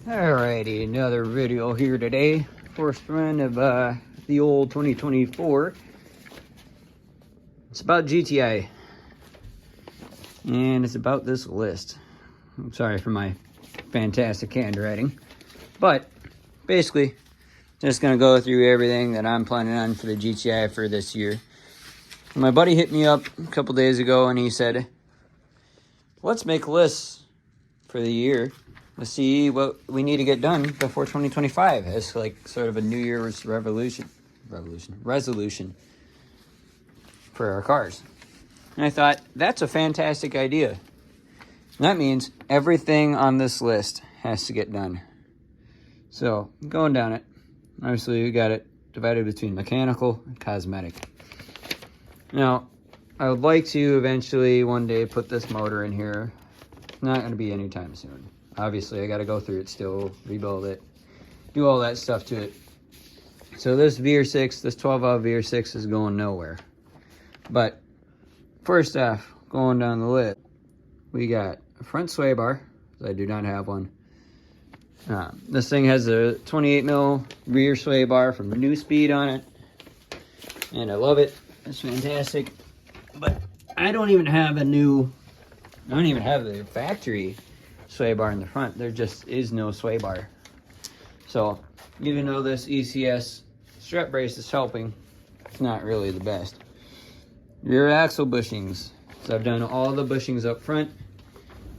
Alrighty, another video here today. First run of the old 2024. It's about GTI. And it's about this list. I'm sorry for my fantastic handwriting. But basically, just gonna go through everything that I'm planning on for the GTI for this year. My buddy hit me up a couple days ago and he said, let's make lists for the year. Let's see what we need to get done before 2025 as like sort of a New Year's resolution for our cars. And I thought, that's a fantastic idea. And that means everything on this list has to get done. So, going down it, obviously we got it divided between mechanical and cosmetic. Now, I would like to eventually one day put this motor in here. It's not going to be anytime soon. Obviously, I got to go through it still, rebuild it, do all that stuff to it. So this vr6, this 12-valve vr6 is going nowhere. But first off, going down the list, we got a front sway bar. I do not have one. This thing has a 28 mil rear sway bar from New Speed on it. And I love it. It's fantastic. But I don't even have the factory sway bar in the front. There just is no sway bar. So even though this ECS strap brace is helping, it's not really the best. Rear axle bushings. So I've done all the bushings up front.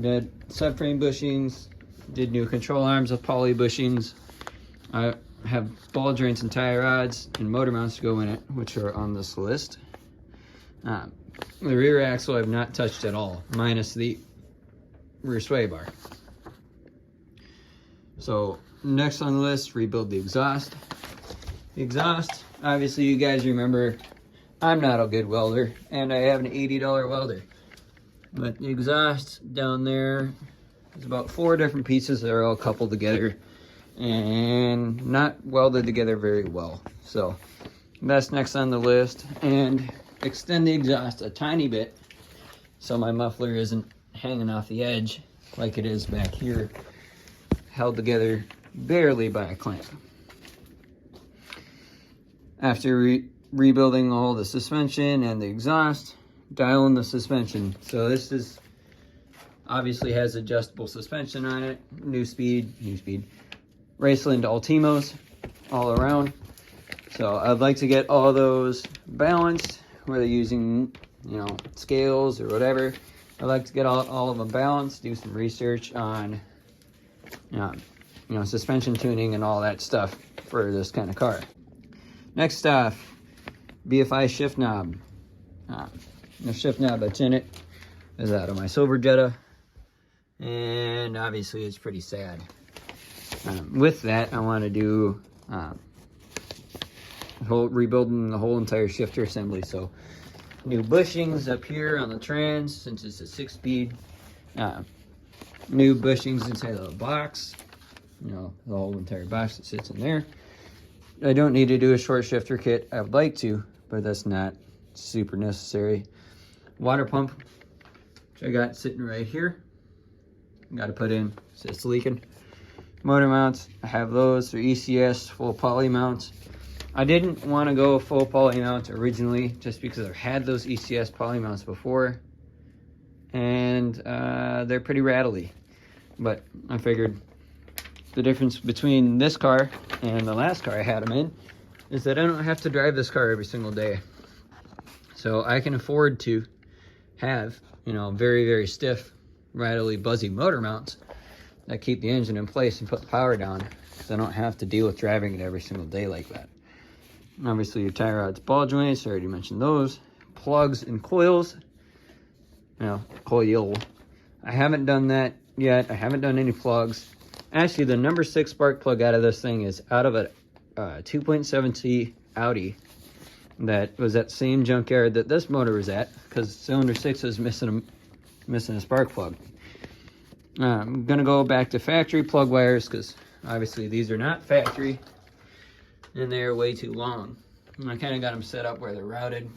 Did subframe bushings. Did new control arms with poly bushings. I have ball joints and tie rods and motor mounts to go in it, which are on this list. The rear axle I've not touched at all, minus the rear sway bar. So next on the list, rebuild the exhaust. The exhaust, obviously you guys remember, I'm not a good welder and I have an $80 welder. But the exhaust down there is about 4 different pieces that are all coupled together and not welded together very well. So that's next on the list. And extend the exhaust a tiny bit so my muffler isn't hanging off the edge like it is back here, held together barely by a clamp. After rebuilding all the suspension and the exhaust, dial in the suspension. So this is obviously has adjustable suspension on it, New Speed, Raceland Ultimos all around. So I'd like to get all those balanced, whether using scales or whatever. I'd like to get all of them balanced, do some research on suspension tuning and all that stuff for this kind of car. Next off, BFI shift knob. The shift knob that's in it is out of my Silver Jetta, and obviously it's pretty sad. With that, I want to do rebuilding the whole entire shifter assembly. So new bushings up here on the trans, since it's a 6-speed. New bushings inside of the box. The whole entire box that sits in there. I don't need to do a short shifter kit. I would like to, but that's not super necessary. Water pump, which I got sitting right here. Got to put in, so it's leaking. Motor mounts, I have those. They're ECS full poly mounts. I didn't want to go full poly mounts originally just because I've had those ECS poly mounts before. And they're pretty rattly. But I figured the difference between this car and the last car I had them in is that I don't have to drive this car every single day. So I can afford to have, very, very stiff, rattly, buzzy motor mounts that keep the engine in place and put the power down, because I don't have to deal with driving it every single day like that. And obviously your tie rods, ball joints, I already mentioned those. Plugs and coils. Coil. I haven't done that yet. I haven't done any plugs. Actually, the number 6 spark plug out of this thing is out of a 2.7T Audi that was at the same junkyard that this motor was at, because cylinder 6 is missing a spark plug. I'm gonna go back to factory plug wires, because obviously these are not factory and they're way too long. And I kind of got them set up where they're routed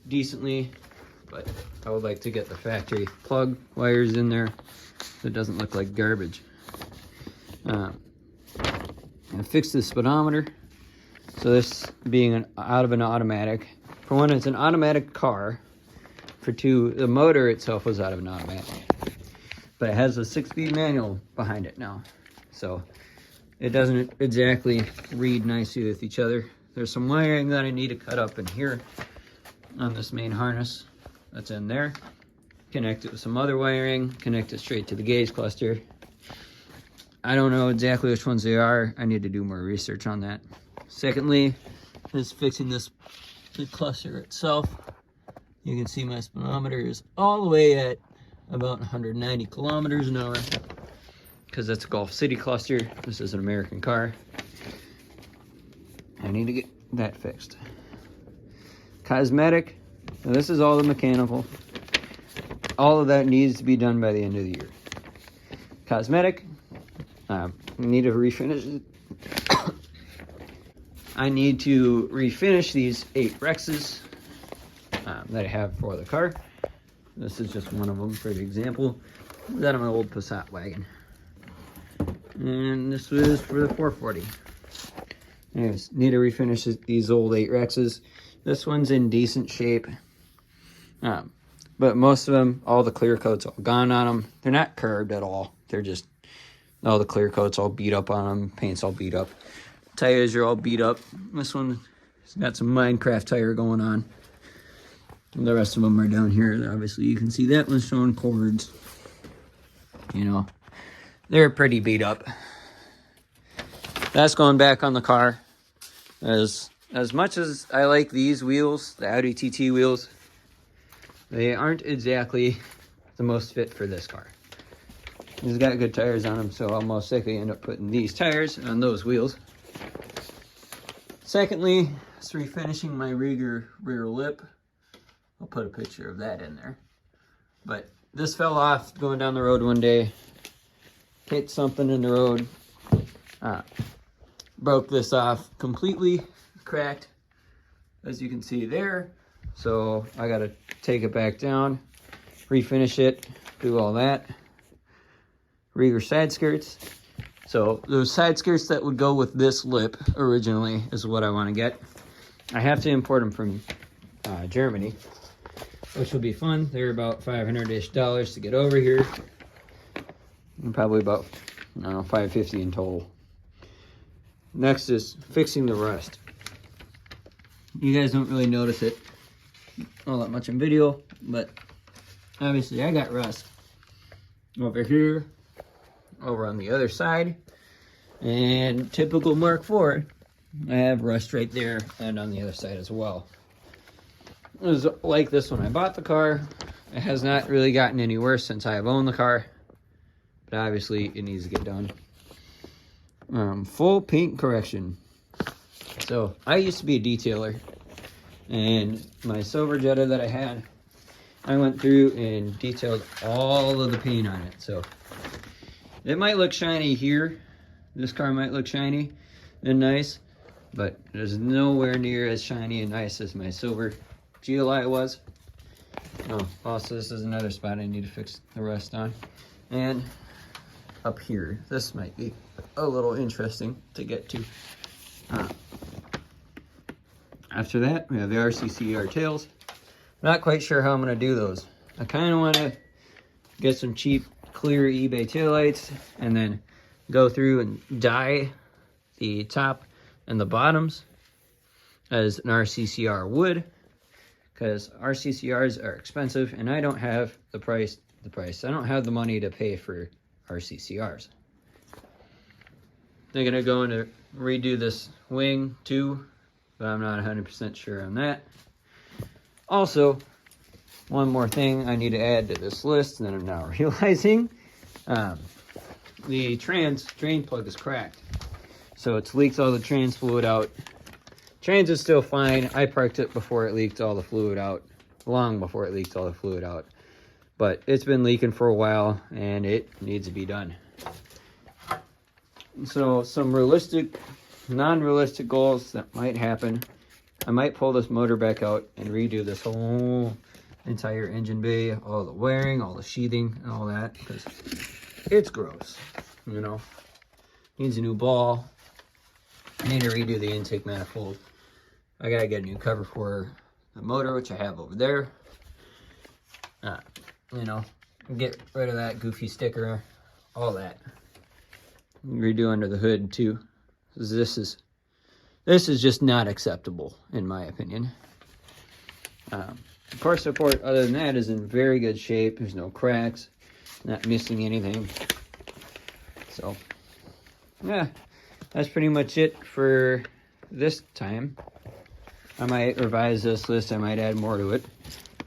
decently, but I would like to get the factory plug wires in there so it doesn't look like garbage. And fix the speedometer. So this being out of an automatic. For one, it's an automatic car. For two, the motor itself was out of an automatic. But it has a 6-speed manual behind it now. So it doesn't exactly read nicely with each other. There's some wiring that I need to cut up in here on this main harness that's in there. Connect it with some other wiring, connect it straight to the gauge cluster. I don't know exactly which ones they are. I need to do more research on that. Secondly, is fixing the cluster itself. You can see my speedometer is all the way at about 190 kilometers an hour because that's a Gulf City cluster. This is an American car. I need to get that fixed. Cosmetic, now this is all the mechanical. All of that needs to be done by the end of the year. Cosmetic, need to refinish it. I need to refinish these 8 Rexes that I have for the car. This is just one of them for the example. That on my old Passat wagon. And this was for the 440. Anyways, need to refinish these old 8 Rexes. This one's in decent shape. But most of them, all the clear coat's all gone on them. They're not curved at all. They're just, all the clear coat's all beat up on them. Paint's all beat up. Tires are all beat up. This one has got some Minecraft tire going on. And the rest of them are down here. Obviously, you can see that one's showing cords. You know, they're pretty beat up. That's going back on the car. As much as I like these wheels, the Audi TT wheels, they aren't exactly the most fit for this car. These got good tires on them, so I'll most likely end up putting these tires on those wheels. Secondly, it's refinishing my rear lip. I'll put a picture of that in there. But this fell off going down the road one day. Hit something in the road. Broke this off completely. Cracked, as you can see there. So I got to take it back down, refinish it, do all that. Rear side skirts. So those side skirts that would go with this lip originally is what I want to get. I have to import them from Germany, which will be fun. They're about $500-ish to get over here. And probably about, I don't know, $550 in total. Next is fixing the rust. You guys don't really notice it all that much in video, but obviously I got rust over here, over on the other side, and typical Mark IV, I have rust right there and on the other side as well. It was like this when I bought the car. It has not really gotten any worse since I have owned the car, but obviously it needs to get done. Full paint correction. So I used to be a detailer, and my silver Jetta that I had, I went through and detailed all of the paint on it. So it might look shiny here. This car might look shiny and nice, but there's nowhere near as shiny and nice as my silver GLI was. Oh, also this is another spot I need to fix the rust on. And up here, this might be a little interesting to get to. After that, we have the RCCR tails. Not quite sure how I'm going to do those. I kind of want to get some cheap, clear eBay taillights and then go through and dye the top and the bottoms as an RCCR would, because RCCRs are expensive and I don't have the price. I don't have the money to pay for RCCRs. They're going to go in to redo this wing too, but I'm not 100% sure on that. Also, one more thing I need to add to this list that I'm now realizing. The trans drain plug is cracked. So it's leaked all the trans fluid out. Trans is still fine. I parked it before it leaked all the fluid out. Long before it leaked all the fluid out. But it's been leaking for a while and it needs to be done. So some realistic, non-realistic goals that might happen. I might pull this motor back out and redo this whole entire engine bay, all the wiring, all the sheathing, and all that, because it's gross, you know. Needs a new ball. I need to redo the intake manifold. I gotta get a new cover for the motor, which I have over there. You know, get rid of that goofy sticker, all that. Redo under the hood too. This is just not acceptable in my opinion. The car support, other than that, is in very good shape. There's no cracks, not missing anything. So, yeah, that's pretty much it for this time. I might revise this list. I might add more to it.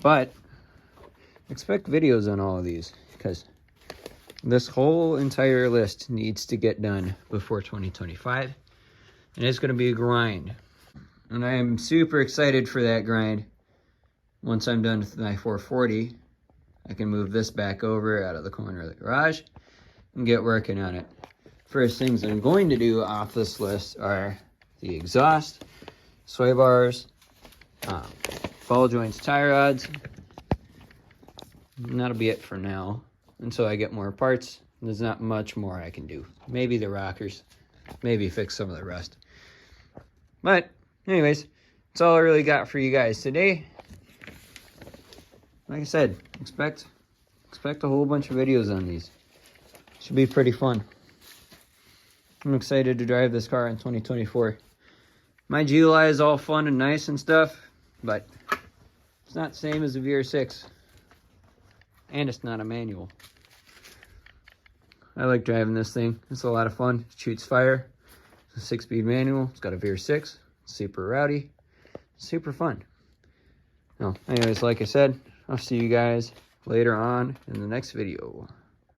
But expect videos on all of these, because this whole entire list needs to get done before 2025. And it's going to be a grind. And I am super excited for that grind. Once I'm done with my 440, I can move this back over out of the corner of the garage and get working on it. First things I'm going to do off this list are the exhaust, sway bars, ball joints, tie rods. And that'll be it for now until I get more parts. There's not much more I can do. Maybe the rockers, maybe fix some of the rust. But anyways, that's all I really got for you guys today. Like I said, expect a whole bunch of videos on these. Should be pretty fun. I'm excited to drive this car in 2024. My GLI is all fun and nice and stuff, but it's not the same as the vr6. And it's not a manual. I like driving this thing. It's a lot of fun. It shoots fire. It's a 6-speed manual. It's got a vr6. It's super rowdy. It's super fun. Well, anyways, like I said, I'll see you guys later on in the next video.